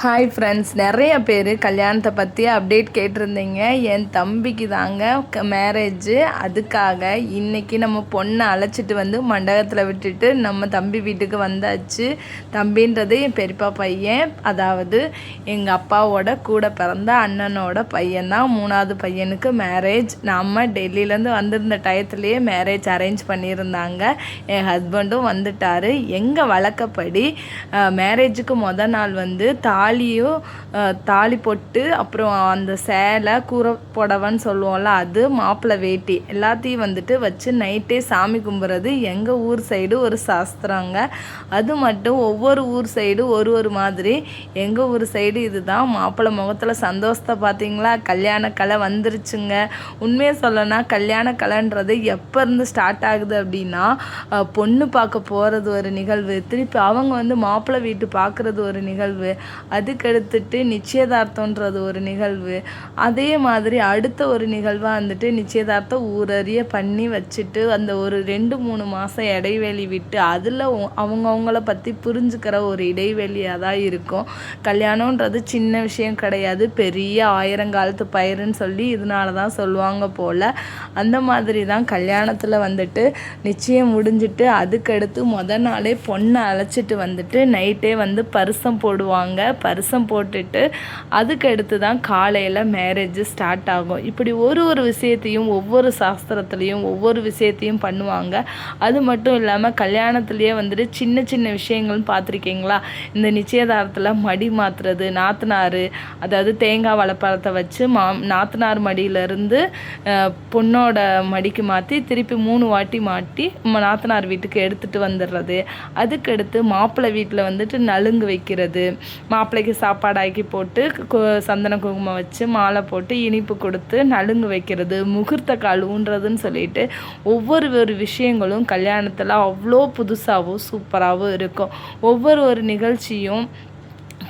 Hi friends, நிறைய பேர் கல்யாணத்தை பற்றி அப்டேட் கேட்டிருந்தீங்க. என் தம்பிக்கு தாங்க மேரேஜு. அதுக்காக இன்றைக்கி நம்ம பொண்ணை அழைச்சிட்டு வந்து மண்டபத்தில் விட்டுட்டு நம்ம தம்பி வீட்டுக்கு வந்தாச்சு. தம்பின்றது என் பெரியப்பா பையன், அதாவது எங்கள் அப்பாவோட கூட பிறந்த அண்ணனோட பையன்தான். 3வது பையனுக்கு மேரேஜ். நம்ம டெல்லியிலேருந்து வந்திருந்த டயத்துலேயே மேரேஜ் அரேஞ்ச் பண்ணியிருந்தாங்க. என் ஹஸ்பண்டும் வந்துட்டார். எங்கள் வழக்கப்படி மேரேஜுக்கு மொதல் நாள் வந்து தாலி போட்டு அப்புறம் அந்த சேலை கூரை புடவைன்னு சொல்லுவோம்ல, அது மாப்பிள்ளை வேட்டி எல்லாத்தையும் வந்துட்டு வச்சு நைட்டே சாமி கும்பிட்றது எங்கள் ஊர் சைடு ஒரு சாஸ்திரங்க. அது மட்டும் ஒவ்வொரு ஊர் சைடு ஒரு மாதிரி. எங்கள் ஊர் சைடு இதுதான். மாப்பிள்ளை முகத்தில் சந்தோஷத்தை பார்த்தீங்களா, கல்யாண கலை வந்துருச்சுங்க. உண்மையை சொல்லனா கல்யாண கலைன்றது எப்போ இருந்து ஸ்டார்ட் ஆகுது அப்படின்னா, பொண்ணு பார்க்க போகிறது ஒரு நிகழ்வு, திருப்பி அவங்க வந்து மாப்பிள்ளை வீட்டு பார்க்குறது ஒரு நிகழ்வு, அதுக்கடுத்துட்டு நிச்சயதார்த்தன்றது ஒரு நிகழ்வு, அதே மாதிரி அடுத்த ஒரு நிகழ்வாக வந்துட்டு நிச்சயதார்த்தம் ஊரறிய பண்ணி வச்சுட்டு அந்த ஒரு 2-3 மாதம் இடைவெளி விட்டு அதில் அவங்கள பற்றி புரிஞ்சுக்கிற ஒரு இடைவெளியாக தான் இருக்கும். கல்யாணன்றது சின்ன விஷயம் கிடையாது, பெரிய ஆயிரங்காலத்து பயிருன்னு சொல்லி இதனால தான் சொல்லுவாங்க போல். அந்த மாதிரி தான் கல்யாணத்தில் வந்துட்டு நிச்சயம் முடிஞ்சிட்டு அதுக்கடுத்து மொதல் நாளே பொண்ணை அழைச்சிட்டு வந்துட்டு நைட்டே வந்து பரிசம் போடுவாங்க. பரிசம் போட்டுட்டு அதுக்கடுத்து தான் காலையில் மேரேஜ் ஸ்டார்ட் ஆகும். இப்படி ஒரு விஷயத்தையும் ஒவ்வொரு சாஸ்திரத்துலேயும் ஒவ்வொரு விஷயத்தையும் பண்ணுவாங்க. அது மட்டும் இல்லாமல் கல்யாணத்துலேயே வந்துட்டு சின்ன விஷயங்கள்னு பார்த்துருக்கீங்களா, இந்த நிச்சயதாரத்தில் மடி மாற்றுறது, நாத்தனார் அதாவது தேங்காய் வளப்பழத்தை வச்சு நாத்தனார் மடியிலேருந்து பொண்ணோட மடிக்கு மாற்றி திருப்பி 3 வாட்டி மாட்டி நாத்தனார் வீட்டுக்கு எடுத்துகிட்டு வந்துடுறது. அதுக்கடுத்து மாப்பிள்ளை வீட்டில் வந்துட்டு நலுங்கு வைக்கிறது, மாப்பிள்ளைக்கு சாப்பாடு ஆக்கி போட்டு சந்தன குங்குமம் வச்சு மாலை போட்டு இனிப்பு கொடுத்து நலுங்கு வைக்கிறது, முகூர்த்த கால் ஊன்றதுன்னு சொல்லிட்டு ஒவ்வொரு விஷயங்களும் கல்யாணத்தில் அவ்வளோ புதுசாகவும் சூப்பராகவும் இருக்கும். ஒவ்வொரு நிகழ்ச்சியும்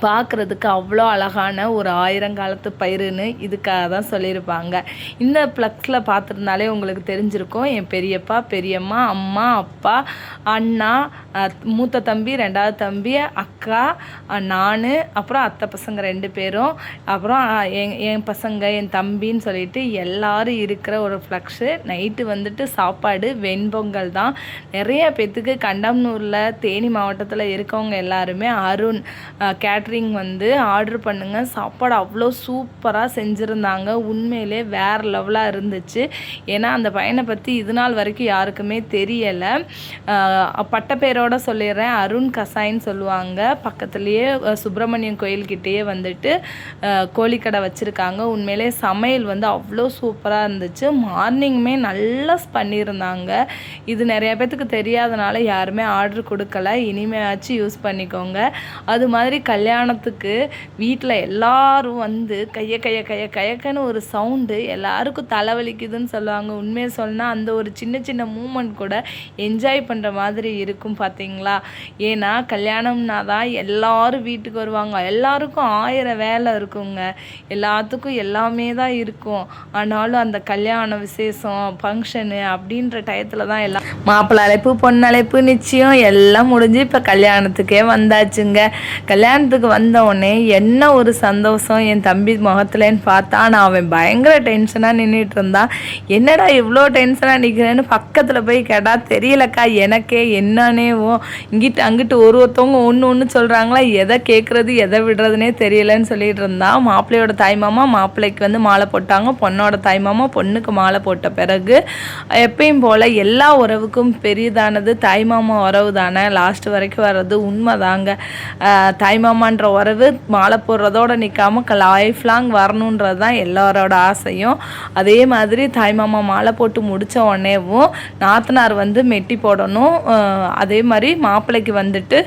பார்க்குறதுக்கு அவ்வளோ அழகான ஒரு ஆயிரங்காலத்து பயிருன்னு இதுக்காக தான் சொல்லியிருப்பாங்க. இந்த ப்ளக்ஸில் பார்த்துருந்தாலே உங்களுக்கு தெரிஞ்சிருக்கும். என் பெரியப்பா, பெரியம்மா, அம்மா, அப்பா, அண்ணா, மூத்த தம்பி, 2வது தம்பி, அக்கா, நான், அப்புறம் அத்தை பசங்க 2 பேரும், அப்புறம் என் பசங்க, என் தம்பின்னு சொல்லிட்டு எல்லோரும் இருக்கிற ஒரு ஃப்ளக்ஸு. நைட்டு வந்துட்டு சாப்பாடு வெண்பொங்கல் தான். நிறைய பேத்துக்கு கண்டம்னூரில் தேனி மாவட்டத்தில் இருக்கவங்க எல்லாருமே அருண் கேட்ரிங் வந்து ஆர்டர் பண்ணுங்க, சாப்பாடு அவ்வளோ சூப்பராக செஞ்சுருந்தாங்க. உண்மையிலே வேறு லெவலாக இருந்துச்சு. ஏன்னா அந்த பையனை பற்றி இது நாள் வரைக்கும் யாருக்குமே தெரியலை. பட்டப்பேரோட சொல்லிடுறேன், அருண் கசாயின்னு சொல்லுவாங்க. பக்கத்துலேயே சுப்பிரமணியம் கோயில்கிட்டேயே வந்துட்டு கோழிக்கடை வச்சுருக்காங்க. உண்மையிலே சமையல் வந்து அவ்வளோ சூப்பராக இருந்துச்சு. மார்னிங்குமே நல்லா பண்ணியிருந்தாங்க. இது நிறைய பேத்துக்கு தெரியாதனால யாருமே ஆர்டர் கொடுக்கல, இனிமேயாச்சும் யூஸ் பண்ணிக்கோங்க. அது மாதிரி கல்யாணத்துக்கு வீட்டில் எல்லாரும் வந்து கையக்கன்னு ஒரு சவுண்டு, எல்லாருக்கும் தலைவலிக்குதுன்னு சொல்லுவாங்க. உண்மையை சொன்னால் அந்த ஒரு சின்ன மூமெண்ட் கூட என்ஜாய் பண்ணுற மாதிரி இருக்கும் பார்த்தீங்களா. ஏன்னா கல்யாணம்னா தான் எல்லாரும் வீட்டுக்கு வருவாங்க, எல்லாருக்கும் 1000 வேலை இருக்குங்க, எல்லாத்துக்கும் எல்லாமே தான் இருக்கும். ஆனாலும் அந்த கல்யாண விசேஷம் ஃபங்க்ஷனு அப்படின்ற டயத்தில் தான் எல்லாம் மாப்பிள்ளை அழைப்பு, பொண்ணு அழைப்பு, நிச்சயம் எல்லாம் முடிஞ்சு இப்போ கல்யாணத்துக்கே வந்தாச்சுங்க. கல்யாணத்துக்கு வந்தவுடனே என்ன ஒரு சந்தோஷம் என் தம்பி முகத்துலன்னு பார்த்தா, நான் அவன் பயங்கர டென்ஷனாக நின்றுட்டு இருந்தான். என்னடா இவ்வளோ டென்ஷனாக நிற்கிறேன்னு பக்கத்தில் போய் கேட்டால், தெரியலக்கா எனக்கே என்னன்னேவோ இங்கிட்டு அங்கிட்டு ஒருத்தவங்க ஒன்று சொல்கிறாங்களா, எதை கேட்குறது எதை விடுறதுனே தெரியலன்னு சொல்லிட்டு இருந்தான். மாப்பிள்ளையோட தாய்மாமா மாப்பிள்ளைக்கு வந்து மாலை போட்டாங்க, பொண்ணோட தாய்மாமா பொண்ணுக்கு மாலை போட்ட பிறகு எப்பயும் போல் எல்லா உறவுக்கும் பெரியதானது தாய்மாமா உறவு தானே, லாஸ்ட் வரைக்கும் வர்றது உண்மைதாங்க. தாய்மாமான்ற உறவு மாலை போடுறதோடு நிற்காமல் லைஃப் லாங் வரணுன்றது தான் எல்லாரோட ஆசையும். அதே மாதிரி தாய்மாமா மாலை போட்டு முடித்த உடனேவும் நாத்தனார் வந்து மெட்டி போடணும். அதே மாதிரி மாப்பிள்ளைக்கு வந்துட்டு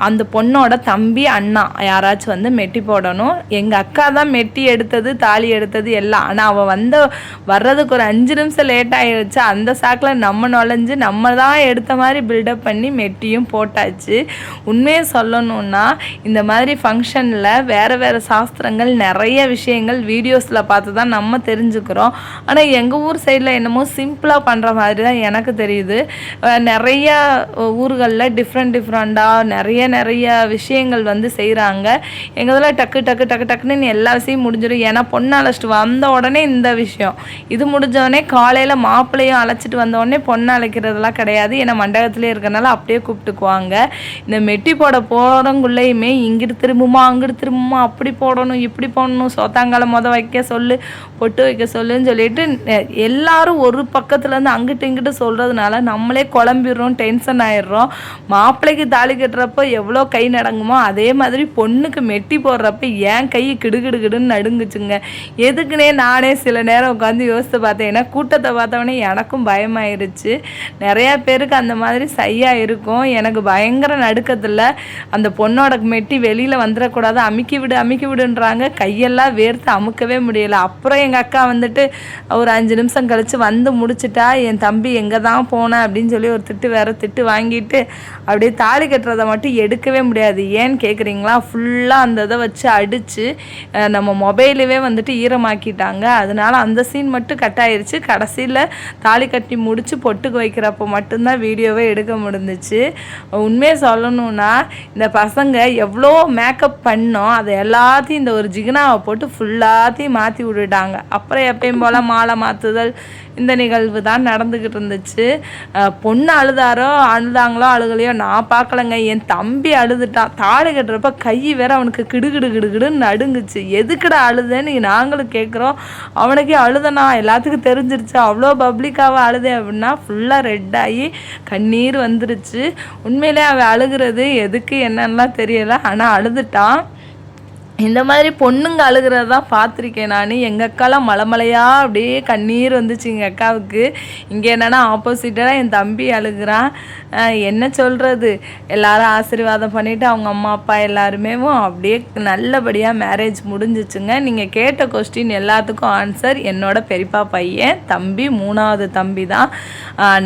அந்த பொண்ணோட தம்பி, அண்ணா யாராச்சும் வந்து மெட்டி போடணும். எங்கள் அக்கா தான் மெட்டி எடுத்தது, தாலி எடுத்தது எல்லாம். ஆனால் அவள் வர்றதுக்கு ஒரு 5 நிமிஷம் லேட் ஆகிடுச்சு. அந்த சாக்கில் நம்ம நுழைஞ்சு நம்ம தான் எடுத்த மாதிரி பில்டப் பண்ணி மெட்டியும் போட்டாச்சு. உண்மையை சொல்லணுன்னா இந்த மாதிரி ஃபங்க்ஷனில் வேறு சாஸ்திரங்கள் நிறைய விஷயங்கள் வீடியோஸில் பார்த்து தான் நம்ம தெரிஞ்சுக்கிறோம். ஆனால் எங்கள் ஊர் சைடில் என்னமோ சிம்பிளாக பண்ணுற மாதிரி தான் எனக்கு தெரியுது. நிறையா ஊர்களில் டிஃப்ரெண்ட்டாக நிறைய விஷயங்கள் வந்து செய்கிறாங்க. எங்கள் டக்குன்னு எல்லா விஷயம் முடிஞ்சிடும். ஏன்னா பொண்ணு அழைச்சிட்டு வந்த உடனே இந்த விஷயம் இது முடிஞ்சோடனே காலையில் மாப்பிள்ளையும் அழைச்சிட்டு வந்தோடனே பொண்ணு அழைக்கிறதுலாம் கிடையாது. ஏன்னா மண்டபத்திலே இருக்கிறனால அப்படியே கூப்பிட்டுக்குவாங்க. இந்த மெட்டி போட போகிறவங்குள்ளேயுமே இங்கிட்டு திரும்புமா அங்கிட்டு திரும்புமா, அப்படி போடணும் இப்படி போடணும், சோத்தாங்காலம் வைக்க சொல்லு, பொட்டு வைக்க சொல்லுன்னு சொல்லிட்டு எல்லாரும் ஒரு பக்கத்துலேருந்து அங்கிட்டு இங்கிட்டு சொல்கிறதுனால நம்மளே குழம்பிடுறோம், டென்ஷன் ஆயிடுறோம். மாப்பிள்ளைக்கு தாலி கட்டுறப்போ எவ்வளோ கை நடங்குமோ அதே மாதிரி பொண்ணுக்கு மெட்டி போடுறப்ப ஏன் கை கிடுகிடுன்னு நடுங்குச்சுங்க. எதுக்குன்னே நானே சில நேரம் உட்காந்து யோசித்து பார்த்தேன். ஏன்னா கூட்டத்தை பார்த்தவொடனே எனக்கும் பயமாயிருச்சு. நிறையா பேருக்கு அந்த மாதிரி சையாக இருக்கும். எனக்கு பயங்கர நடுக்கத்தில் அந்த பொண்ணோட மெட்டி வெளியில் வந்துடக்கூடாது, அமுக்கி விடுன்றாங்க. கையெல்லாம் வேர்த்து அமுக்கவே முடியலை. அப்புறம் எங்கள் அக்கா வந்துட்டு ஒரு 5 நிமிஷம் கழித்து வந்து முடிச்சுட்டா. என் தம்பி எங்கே தான் போனேன் அப்படின்னு சொல்லி ஒரு திட்டு வாங்கிட்டு அப்படியே தாலி கட்டுறதை மட்டும் எடுக்கவே முடியாது. ஏன்னு கேட்குறீங்களா, ஃபுல்லாக அந்த இதை வச்சு அடித்து நம்ம மொபைலவே வந்துட்டு ஈரமாக்கிட்டாங்க. அதனால அந்த சீன் மட்டும் கட் ஆயிடுச்சு. கடைசியில் தாலி கட்டி முடித்து பொட்டுக்கு வைக்கிறப்போ மட்டும்தான் வீடியோவே எடுக்க முடிஞ்சிச்சு. உண்மையை சொல்லணும்னா இந்த பசங்க எவ்வளோ மேக்கப் பண்ணோம், அதை எல்லாத்தையும் இந்த ஒரு ஜிகினாவை போட்டு ஃபுல்லாத்தையும் மாற்றி விட்டுட்டாங்க. அப்புறம் எப்பயும் போல் மாலை மாற்றுதல் இந்த நிகழ்வு தான் நடந்துக்கிட்டு இருந்துச்சு. பொண்ணு அழுதாங்களோ அழுகலையோ நான் பார்க்கலங்க. என் தம்பி அழுதுட்டான். தாலி கட்டுறப்ப கை வேற அவனுக்கு கிடுகிடுன்னு நடுங்குச்சு. எதுக்குடா அழுதுன்னு நாங்களும் கேட்குறோம். அவனுக்கே அழுதனா எல்லாத்துக்கும் தெரிஞ்சிருச்சு. அவ்வளோ பப்ளிக்காக அழுதேன் அப்படின்னா ஃபுல்லாக ரெட் ஆகி கண்ணீர் வந்துருச்சு. உண்மையிலே அவன் அழுகிறது எதுக்கு என்னன்னெலாம் தெரியலை, ஆனால் அழுதுட்டான். இந்த மாதிரி பொண்ணுங்க அழுகிறது தான் பார்த்துருக்கேன் நான். எங்கள் அக்காலாம் மலையாக அப்படியே கண்ணீர் வந்துச்சு எங்கள் அக்காவுக்கு. இங்கே என்னென்னா ஆப்போசிட்டாக என் தம்பி அழுகிறான். என்ன சொல்கிறது, எல்லாரும் ஆசீர்வாதம் பண்ணிவிட்டு அவங்க அம்மா அப்பா எல்லாருமே அப்படியே நல்லபடியாக மேரேஜ் முடிஞ்சிச்சுங்க. நீங்கள் கேட்ட கொஸ்டின் எல்லாத்துக்கும் ஆன்சர் என்னோட பெரியப்பா பையன் தம்பி, 3வது தம்பி தான்.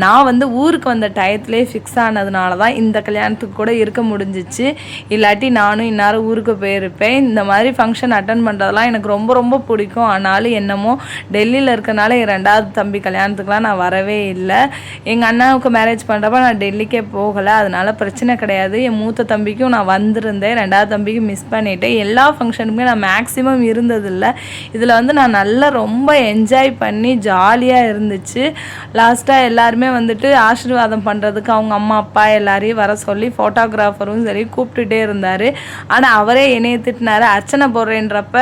நான் வந்து ஊருக்கு வந்த டயத்துலேயே ஃபிக்ஸ் ஆனதுனால தான் இந்த கல்யாணத்துக்கு கூட இருக்க முடிஞ்சிச்சு. இல்லாட்டி நானும் இந்நேரம் ஊருக்கு போயிருப்பேன். இந்த மாதிரி ஃபங்க்ஷன் அட்டன் பண்ணுறதெல்லாம் எனக்கு ரொம்ப பிடிக்கும். ஆனாலும் என்னமோ டெல்லியில் இருக்கனால என் 2வது தம்பி கல்யாணத்துக்குலாம் நான் வரவே இல்லை. எங்கள் அண்ணாவுக்கு மேரேஜ் பண்ணுறப்ப நான் டெல்லிக்கே போகலை. அதனால் பிரச்சனை கிடையாது. என் மூத்த தம்பிக்கும் நான் வந்திருந்தேன், 2வது தம்பிக்கு மிஸ் பண்ணிவிட்டேன். எல்லா ஃபங்க்ஷனுக்குமே நான் மேக்ஸிமம் இருந்ததில்லை. இதில் வந்து நான் நல்லா ரொம்ப என்ஜாய் பண்ணி ஜாலியாக இருந்துச்சு. லாஸ்ட்டாக எல்லாருமே வந்துட்டு ஆசீர்வாதம் பண்ணுறதுக்கு அவங்க அம்மா அப்பா எல்லாரையும் வர சொல்லி ஃபோட்டோகிராஃபரும் சரி கூப்பிட்டுட்டே இருந்தார். ஆனால் அவரே என்னைய திட்டினார். அர்ச்சனை போடுறேன்றப்ப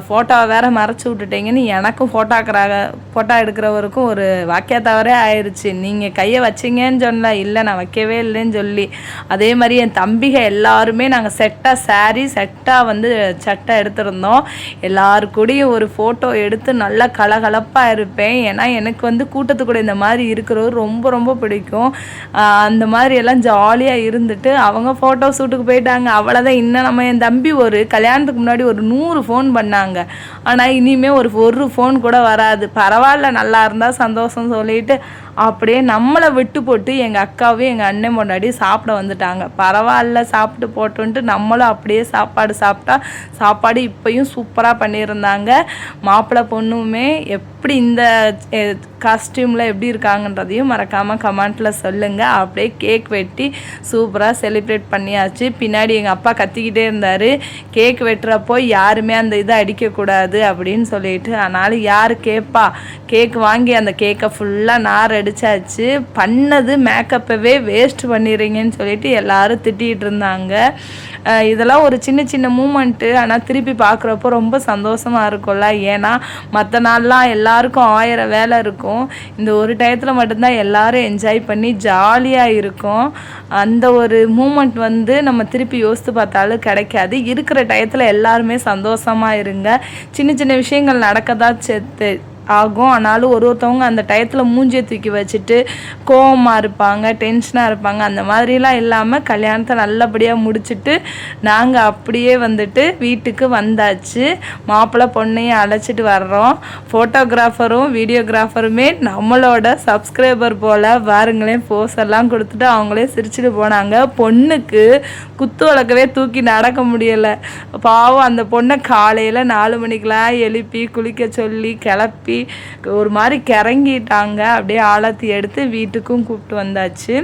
ஃபோட்டோவை வேற மறைச்சி விட்டுட்டீங்கன்னு எனக்கும் ஃபோட்டோ எடுக்கிறவருக்கும் ஒரு வாக்கிய தவறே ஆயிடுச்சு. நீங்கள் கையை வச்சிங்கன்னு சொன்னல, இல்லை நான் வைக்கவே இல்லைன்னு சொல்லி. அதே மாதிரி என் தம்பிக எல்லாருமே நாங்கள் செட்டாக சாரீ செட்டாக வந்து சட்டை எடுத்திருந்தோம். எல்லாருக்கூடையும் ஒரு ஃபோட்டோ எடுத்து நல்லா கலகலப்பாக இருப்பேன். ஏன்னா எனக்கு வந்து கூட்டத்துக்கூட இந்த மாதிரி இருக்கிறவர் ரொம்ப பிடிக்கும். அந்த மாதிரி எல்லாம் ஜாலியாக இருந்துட்டு அவங்க ஃபோட்டோ ஷூட்டுக்கு போயிட்டாங்க. அவ்வளோதான். இன்னும் நம்ம என் தம்பி ஒரு கல்யாணத்துக்கு முன்னாடி ஒரு 100 ஃபோன் பண்ணாங்க. ஆனால் இனிமேல் ஒரு ஃபோன் கூட வராது. பரவாயில்ல, நல்லா இருந்தால் சந்தோஷம் சொல்லிட்டு அப்படியே நம்மளை விட்டு போட்டு எங்கள் அக்காவும் எங்கள் அண்ணன் பொண்டாடி சாப்பிட வந்துட்டாங்க. பரவாயில்ல சாப்பிட்டு போட்டுன்ட்டு நம்மளும் அப்படியே சாப்பாடு இப்போயும் சூப்பராக பண்ணியிருந்தாங்க. மாப்பிள்ளை பொண்ணுமே எப்படி இந்த காஸ்டியூமில் எப்படி இருக்காங்கன்றதையும் மறக்காமல் கமெண்ட்டில் சொல்லுங்கள். அப்படியே கேக் வெட்டி சூப்பராக செலிப்ரேட் பண்ணியாச்சு. பின்னாடி எங்கள் அப்பா கத்திக்கிட்டே இருந்தார், கேக் வெட்டுறப்போ யாருமே அந்த இதை அடிக்கக்கூடாது அப்படின்னு சொல்லிட்டு. அதனால் யார் கேட்பா, கேக் வாங்கி அந்த கேக்கை ஃபுல்லாக நார் அடித்தாச்சு. பண்ணது மேக்கப்பவே வேஸ்ட் பண்ணிடுறீங்கன்னு சொல்லிட்டு எல்லாரும் திட்டிகிட்டு இருந்தாங்க. இதெல்லாம் ஒரு சின்ன மூமெண்ட்டு. ஆனால் திருப்பி பார்க்குறப்போ ரொம்ப சந்தோஷமாக இருக்கும்ல. ஏன்னா மற்ற நாள்லாம் எல்லாருக்கும் 1000 வேலை இருக்கும். இந்த ஒரு டயத்தில் மட்டும்தான் எல்லாரும் என்ஜாய் பண்ணி ஜாலியாக இருக்கும். அந்த ஒரு மூமெண்ட் வந்து நம்ம திருப்பி யோசித்து பார்த்தாலும் கிடைக்காது. இருக்கிற டயத்தில் எல்லாருமே சந்தோஷமாக இருங்க. சின்ன விஷயங்கள் நடக்க தான் ஆகும். ஆனாலும் ஒருத்தவங்க அந்த டயத்தில் மூஞ்சியை தூக்கி வச்சுட்டு கோவமாக இருப்பாங்க, டென்ஷனாக இருப்பாங்க. அந்த மாதிரிலாம் இல்லாமல் கல்யாணத்தை நல்லபடியாக முடிச்சுட்டு நாங்கள் அப்படியே வந்துட்டு வீட்டுக்கு வந்தாச்சு. மாப்பிள்ளை பொண்ணையும் அழைச்சிட்டு வர்றோம். ஃபோட்டோகிராஃபரும் வீடியோகிராஃபருமே நம்மளோட சப்ஸ்கிரைபர் போல் பாருங்களேன், போஸ் எல்லாம் கொடுத்துட்டு அவங்களே சிரிச்சுட்டு போனாங்க. பொண்ணுக்கு குத்து விளக்கவே தூக்கி நடக்க முடியலை. பாவம் அந்த பொண்ணை காலையில் 4 மணிக்கெலாம் எழுப்பி குளிக்க சொல்லி கிளப்பி ஒரு மாதிரி கிறங்கிட்டாங்க. அப்படியே ஆழத்தி எடுத்து வீட்டுக்கும் கூப்பிட்டு வந்தாச்சு.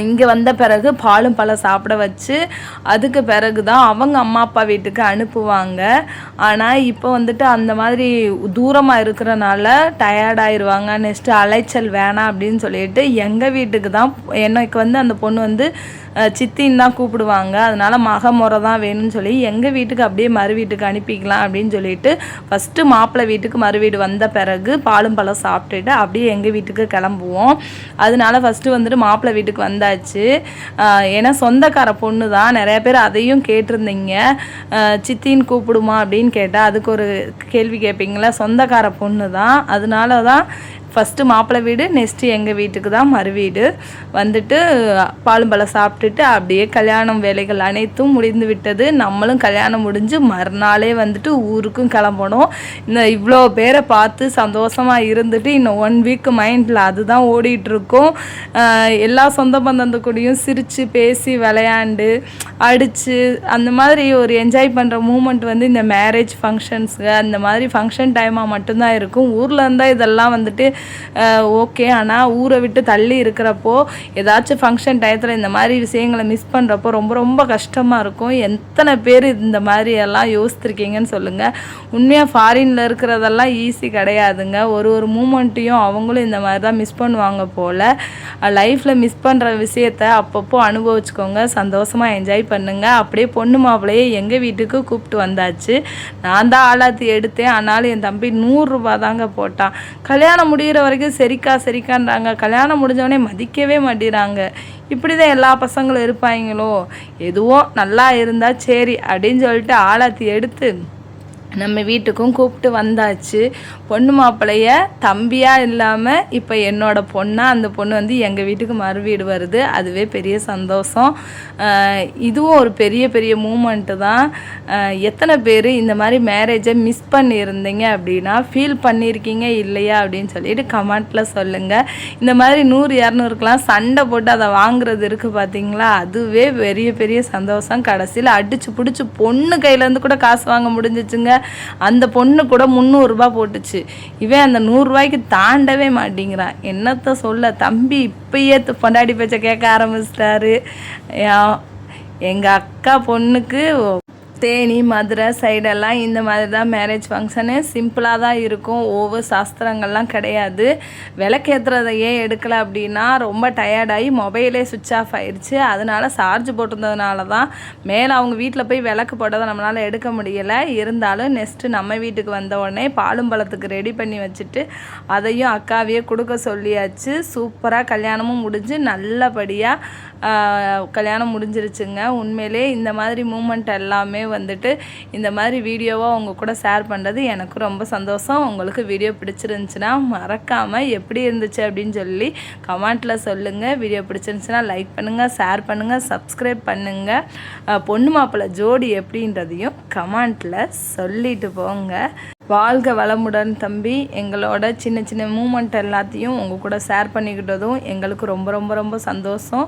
இங்கே வந்த பிறகு பாலும் பழம் சாப்பிட வச்சு அதுக்கு பிறகு தான் அவங்க அம்மா அப்பா வீட்டுக்கு அனுப்புவாங்க. ஆனால் இப்போ வந்துட்டு அந்த மாதிரி தூரமாக இருக்கிறனால டயர்டாயிருவாங்க, நெக்ஸ்ட்டு அலைச்சல் வேணாம் அப்படின்னு சொல்லிட்டு எங்கள் வீட்டுக்கு தான், எனக்கு வந்து அந்த பொண்ணு வந்து சித்தின்னு தான் கூப்பிடுவாங்க. அதனால் மகமுறை தான் வேணும்னு சொல்லி எங்கள் வீட்டுக்கு அப்படியே மறு வீட்டுக்கு அனுப்பிக்கலாம் அப்படின்னு சொல்லிட்டு ஃபஸ்ட்டு மாப்பிள்ளை வீட்டுக்கு மறு வீடு வந்த பிறகு பாலும் பழம் சாப்பிட்டுட்டு அப்படியே எங்கள் வீட்டுக்கு கிளம்புவோம். அதனால ஃபஸ்ட்டு வந்துட்டு மாப்பிள்ளை வீட்டுக்கு வந்தாச்சு. ஏன்னா சொந்தக்கார பொண்ணு தான், நிறைய பேர் அதையும் கேட்டிருந்தீங்க, சித்தின்னு கூப்பிடுமா அப்படின்னு கேட்டால் அதுக்கு ஒரு கேள்வி கேட்பீங்களா. சொந்தக்கார பொண்ணு தான், அதனால தான் ஃபஸ்ட்டு மாப்பிள்ளை வீடு, நெக்ஸ்ட்டு எங்கள் வீட்டுக்கு தான் மறு வீடு வந்துட்டு பாலும் பழம் சாப்பிட்டுட்டு அப்படியே கல்யாணம் வேலைகள் அனைத்தும் முடிந்து விட்டது. நம்மளும் கல்யாணம் முடிஞ்சு மறுநாளே வந்துட்டு ஊருக்கும் கிளம்பணும். இந்த இவ்வளோ பேரை பார்த்து சந்தோஷமாக இருந்துட்டு இன்னும் 1 வீக் மைண்டில் அதுதான் ஓடிட்டுருக்கோம். எல்லா சொந்த பந்தந்த கூடயும் சிரித்து பேசி விளையாண்டு அடித்து அந்த மாதிரி ஒரு என்ஜாய் பண்ணுற மூமெண்ட் வந்து இந்த மேரேஜ் ஃபங்க்ஷன்ஸு அந்த மாதிரி ஃபங்க்ஷன் டைமாக மட்டும்தான் இருக்கும். ஊரில் இருந்தால் இதெல்லாம் வந்துட்டு ஓகே. ஆனால் ஊரை விட்டு தள்ளி இருக்கிறப்போ ஏதாச்சும் ஃபங்க்ஷன் டயத்தில் இந்த மாதிரி விஷயங்களை மிஸ் பண்ணுறப்போ ரொம்ப ரொம்ப கஷ்டமாக இருக்கும். எத்தனை பேர் இந்த மாதிரி எல்லாம் யோசித்திருக்கீங்கன்னு சொல்லுங்கள். உண்மையாக ஃபாரினில் இருக்கிறதெல்லாம் ஈஸி கிடையாதுங்க. ஒரு மூமெண்ட்டையும் அவங்களும் இந்த மாதிரி தான் மிஸ் பண்ணுவாங்க போல். லைஃப்பில் மிஸ் பண்ணுற விஷயத்த அப்பப்போ அனுபவிச்சுக்கோங்க, சந்தோஷமாக என்ஜாய் பண்ணுங்கள். அப்படியே பொண்ணு மாப்பிள்ளையே எங்கள் வீட்டுக்கு கூப்பிட்டு வந்தாச்சு. நான் தான் ஆளாத்தி எடுத்தேன். ஆனாலும் என் தம்பி 100 ரூபா தாங்க போட்டான். கல்யாணம் முடிகிற வரைக்கும் சரிக்கான்றாங்க, கல்யாணம் முடிஞ்சவனே மதிக்கவே மாட்டேறாங்க. இப்படி தான் எல்லா பசங்களும் இருப்பாங்களோ, எதுவும் நல்லா இருந்தால் சரி அப்படின்னு சொல்லிட்டு ஆளாத்தி எடுத்து நம்ம வீட்டுக்கும் கூப்பிட்டு வந்தாச்சு. பொண்ணு மாப்பிள்ளைய தம்பியாக இல்லாமல் இப்போ என்னோடய பொண்ணாக அந்த பொண்ணு வந்து எங்கள் வீட்டுக்கு மறு வீடு வருது. அதுவே பெரிய சந்தோஷம். இதுவும் ஒரு பெரிய பெரிய மூமெண்ட்டு தான். எத்தனை பேர் இந்த மாதிரி மேரேஜை மிஸ் பண்ணியிருந்தீங்க அப்படின்னா ஃபீல் பண்ணியிருக்கீங்க இல்லையா அப்படின்னு சொல்லிட்டு கமெண்ட்டில் சொல்லுங்கள். இந்த மாதிரி 100 200க்கெலாம் சண்டை போட்டு அதை வாங்குறது இருக்குது பார்த்தீங்களா, அதுவே பெரிய பெரிய சந்தோஷம். கடைசியில் அடித்து பிடிச்சி பொண்ணு கையிலேருந்து கூட காசு வாங்க முடிஞ்சிச்சுங்க. அந்த பொண்ணு கூட 300 ரூபா போட்டுச்சு. இவன் அந்த 100 ரூபாய்க்கு தாண்டவே மாட்டேங்கிறான். என்னத்த சொல்ல, தம்பி இப்பயே பொண்டாடி பேச்சை கேட்க ஆரம்பிச்சிட்டாரு. எங்கள் அக்கா பொண்ணுக்கு தேனி மதுரை சைடெல்லாம் இந்த மாதிரி தான் மேரேஜ் ஃபங்க்ஷனு சிம்பிளாக தான் இருக்கும். ஓவர் சாஸ்திரங்கள்லாம் கிடையாது. விளக்கேற்றுறதையே எடுக்கலை அப்படின்னா ரொம்ப டயர்டாகி மொபைலே சுவிட்ச் ஆஃப் ஆயிடுச்சு. அதனால் சார்ஜ் போட்டிருந்ததுனால தான் மேலே அவங்க வீட்டில் போய் விளக்கு போட்டதை நம்மளால் எடுக்க முடியலை. இருந்தாலும் நெக்ஸ்ட்டு நம்ம வீட்டுக்கு வந்த உடனே பாலும் பழத்துக்கு ரெடி பண்ணி வச்சுட்டு அதையும் அக்காவையே கொடுக்க சொல்லியாச்சு. சூப்பராக கல்யாணமும் முடிஞ்சு நல்லபடியாக கல்யாணம் முடிஞ்சிருச்சுங்க. உண்மையிலே இந்த மாதிரி மூமெண்ட் எல்லாமே வந்துட்டு இந்த மாதிரி வீடியோவாக உங்கள் கூட ஷேர் பண்ணுறது எனக்கு ரொம்ப சந்தோஷம். உங்களுக்கு வீடியோ பிடிச்சிருந்துச்சுன்னா மறக்காமல் எப்படி இருந்துச்சு அப்படின்னு சொல்லி கமெண்ட்டில் சொல்லுங்கள். வீடியோ பிடிச்சிருந்துச்சுன்னா லைக் பண்ணுங்கள், ஷேர் பண்ணுங்கள், சப்ஸ்கிரைப் பண்ணுங்கள். பொண்ணு மாப்பிள்ளை ஜோடி எப்படின்றதையும் கமெண்ட்டில் சொல்லிட்டு போங்க. வாழ்க வளமுடன் தம்பி. எங்களோட சின்ன சின்ன மூமெண்ட் எல்லாத்தையும் உங்கள் கூட ஷேர் பண்ணிக்கிட்டதும் எங்களுக்கு ரொம்ப ரொம்ப ரொம்ப சந்தோஷம்.